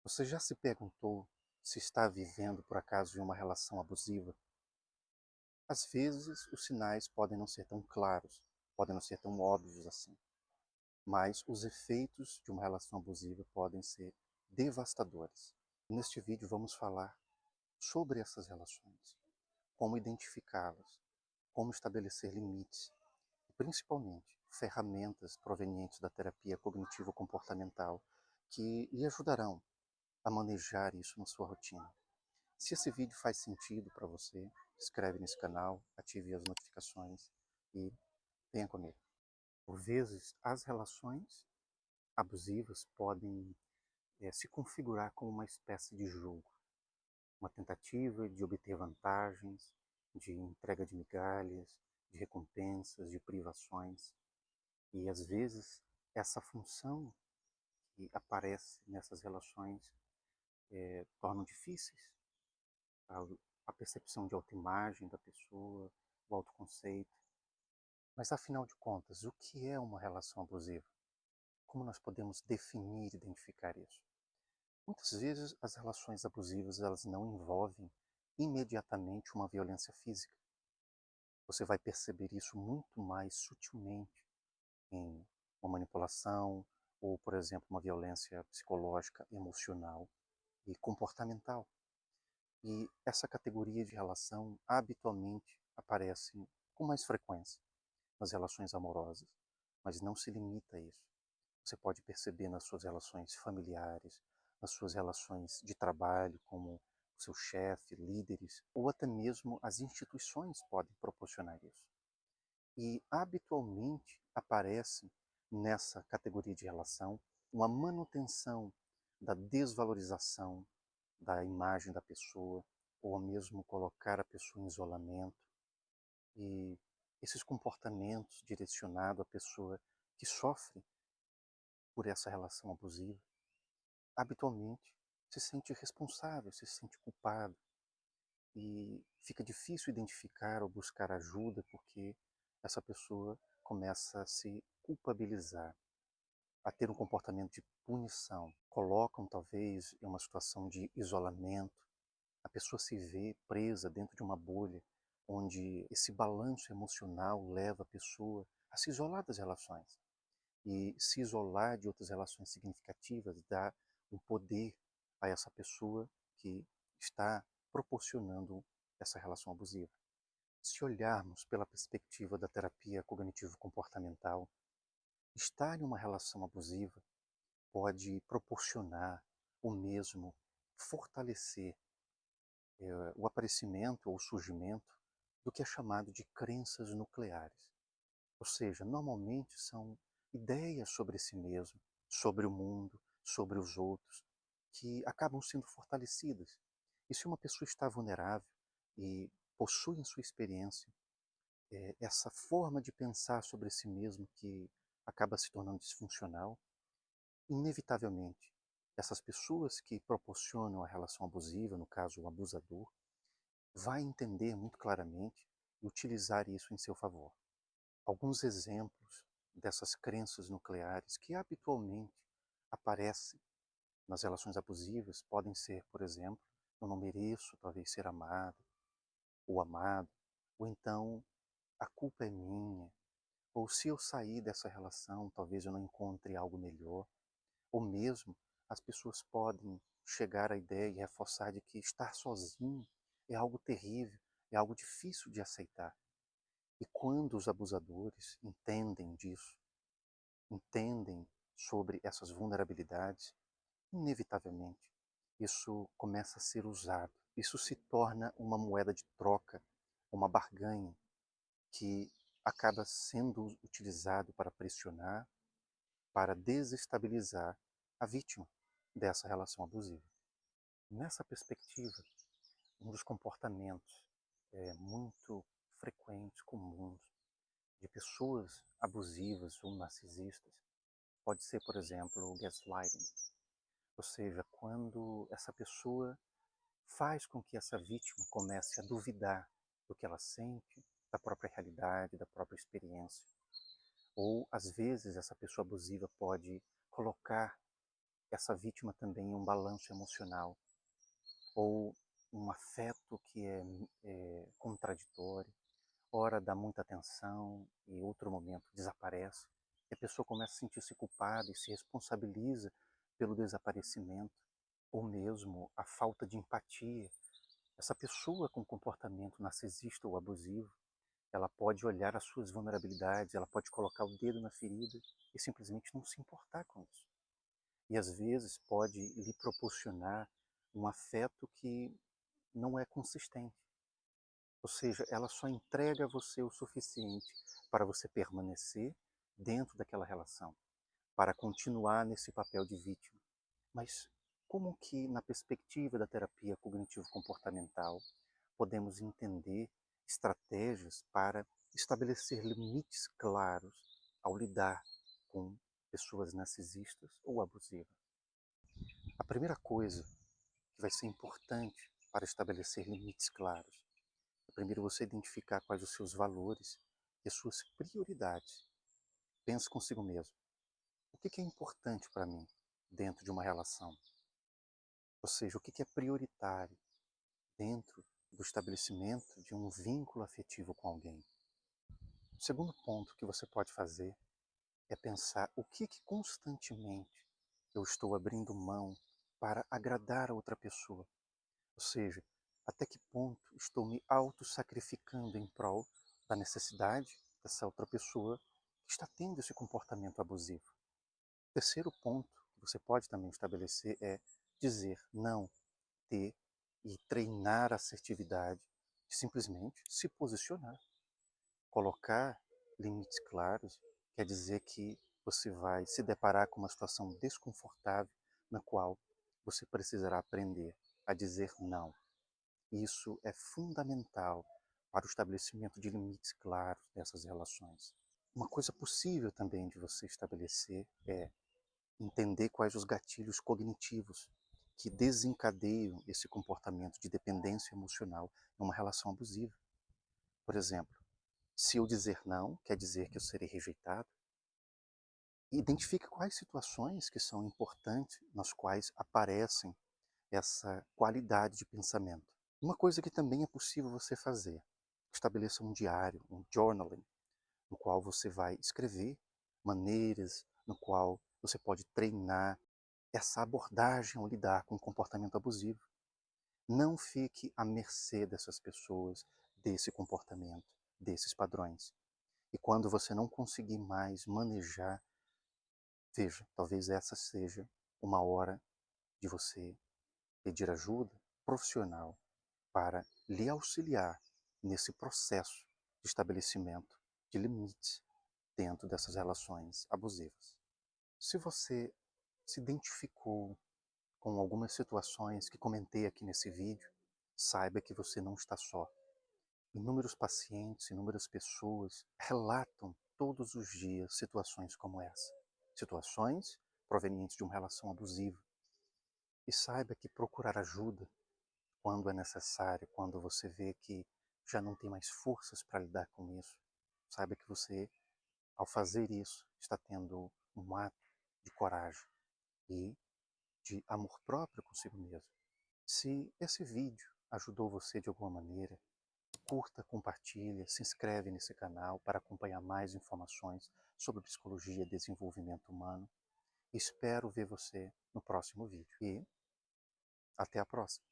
Você já se perguntou se está vivendo, por acaso, em uma relação abusiva? Às vezes, os sinais podem não ser tão claros, podem não ser tão óbvios assim, mas os efeitos de uma relação abusiva podem ser devastadores. Neste vídeo vamos falar sobre essas relações, como identificá-las, como estabelecer limites e, principalmente, ferramentas provenientes da terapia cognitivo-comportamental que lhe ajudarão a manejar isso na sua rotina. Se esse vídeo faz sentido para você, se inscreve nesse canal, ative as notificações e venha comigo. Por vezes, as relações abusivas podem se configurar como uma espécie de jogo, uma tentativa de obter vantagens, de entrega de migalhas, de recompensas, de privações. E às vezes, essa função que aparece nessas relações tornam difíceis a, a percepção de autoimagem da pessoa, o autoconceito. Mas afinal de contas, o que é uma relação abusiva? Como nós podemos definir e identificar isso? Muitas vezes as relações abusivas elas não envolvem imediatamente uma violência física. Você vai perceber isso muito mais sutilmente em uma manipulação ou, por exemplo, uma violência psicológica, emocional e comportamental. E essa categoria de relação habitualmente aparece com mais frequência nas relações amorosas, mas não se limita a isso. Você pode perceber nas suas relações familiares, nas suas relações de trabalho, como o seu chefe, líderes, ou até mesmo as instituições podem proporcionar isso. E habitualmente aparece nessa categoria de relação uma manutenção da desvalorização da imagem da pessoa, ou mesmo colocar a pessoa em isolamento. E esses comportamentos direcionados à pessoa que sofre por essa relação abusiva, habitualmente se sente responsável, se sente culpado. E fica difícil identificar ou buscar ajuda porque essa pessoa começa a se culpabilizar, a ter um comportamento de punição. Colocam talvez em uma situação de isolamento. A pessoa se vê presa dentro de uma bolha onde esse balanço emocional leva a pessoa a se isolar das relações. E se isolar de outras relações significativas dá um poder a essa pessoa que está proporcionando essa relação abusiva. Se olharmos pela perspectiva da terapia cognitivo-comportamental, estar em uma relação abusiva pode proporcionar ou mesmo fortalecer o aparecimento ou o surgimento do que é chamado de crenças nucleares. Ou seja, normalmente são ideias sobre si mesmo, sobre o mundo, sobre os outros, que acabam sendo fortalecidas. E se uma pessoa está vulnerável e possui em sua experiência essa forma de pensar sobre si mesmo que acaba se tornando disfuncional, inevitavelmente, essas pessoas que proporcionam a relação abusiva, no caso o abusador, vai entender muito claramente e utilizar isso em seu favor. Alguns exemplos dessas crenças nucleares que habitualmente aparecem nas relações abusivas podem ser, por exemplo, eu não mereço talvez ser amado, ou então a culpa é minha, ou se eu sair dessa relação talvez eu não encontre algo melhor, ou mesmo as pessoas podem chegar à ideia e reforçar de que estar sozinho é algo terrível, é algo difícil de aceitar. E quando os abusadores entendem disso, entendem sobre essas vulnerabilidades, inevitavelmente isso começa a ser usado. Isso se torna uma moeda de troca, uma barganha que acaba sendo utilizado para pressionar, para desestabilizar a vítima dessa relação abusiva. Nessa perspectiva, um dos comportamentos muito frequentes, comuns, de pessoas abusivas ou narcisistas pode ser, por exemplo, o gaslighting. Ou seja, quando essa pessoa faz com que essa vítima comece a duvidar do que ela sente, da própria realidade, da própria experiência. Ou, às vezes, essa pessoa abusiva pode colocar essa vítima também um balanço emocional ou um afeto que é contraditório, ora dá muita atenção e outro momento desaparece, e a pessoa começa a sentir-se culpada e se responsabiliza pelo desaparecimento, ou mesmo a falta de empatia. Essa pessoa com comportamento narcisista ou abusivo, ela pode olhar as suas vulnerabilidades, ela pode colocar o dedo na ferida e simplesmente não se importar com isso. E às vezes pode lhe proporcionar um afeto que não é consistente. Ou seja, ela só entrega a você o suficiente para você permanecer dentro daquela relação, para continuar nesse papel de vítima. Mas como que, na perspectiva da terapia cognitivo-comportamental, podemos entender estratégias para estabelecer limites claros ao lidar com pessoas narcisistas ou abusivas? A primeira coisa que vai ser importante para estabelecer limites claros é primeiro você identificar quais os seus valores e as suas prioridades. Pense consigo mesmo. O que é importante para mim dentro de uma relação? Ou seja, o que é prioritário dentro do estabelecimento de um vínculo afetivo com alguém? O segundo ponto que você pode fazer é pensar o que constantemente eu estou abrindo mão para agradar a outra pessoa. Ou seja, até que ponto estou me auto-sacrificando em prol da necessidade dessa outra pessoa que está tendo esse comportamento abusivo. O terceiro ponto que você pode também estabelecer é dizer não, ter e treinar a assertividade de simplesmente se posicionar. Colocar limites claros quer dizer que você vai se deparar com uma situação desconfortável na qual você precisará aprender a dizer não. Isso é fundamental para o estabelecimento de limites claros dessas relações. Uma coisa possível também de você estabelecer é entender quais os gatilhos cognitivos que desencadeiam esse comportamento de dependência emocional em uma relação abusiva. Por exemplo, se eu dizer não, quer dizer que eu serei rejeitado. Identifique quais situações que são importantes nas quais aparecem essa qualidade de pensamento. Uma coisa que também é possível você fazer, estabeleça um diário, um journaling, no qual você vai escrever maneiras no qual você pode treinar essa abordagem ao lidar com o comportamento abusivo. Não fique à mercê dessas pessoas, desse comportamento, desses padrões. E quando você não conseguir mais manejar, veja, talvez essa seja uma hora de você pedir ajuda profissional para lhe auxiliar nesse processo de estabelecimento de limites dentro dessas relações abusivas. Se você se identificou com algumas situações que comentei aqui nesse vídeo, saiba que você não está só. Inúmeros pacientes, inúmeras pessoas relatam todos os dias situações como essa. Situações provenientes de uma relação abusiva. E saiba que procurar ajuda quando é necessário, quando você vê que já não tem mais forças para lidar com isso, saiba que você, ao fazer isso, está tendo um ato de coragem e de amor próprio consigo mesmo. Se esse vídeo ajudou você de alguma maneira, curta, compartilha, se inscreve nesse canal para acompanhar mais informações sobre psicologia e desenvolvimento humano. Espero ver você no próximo vídeo e até a próxima.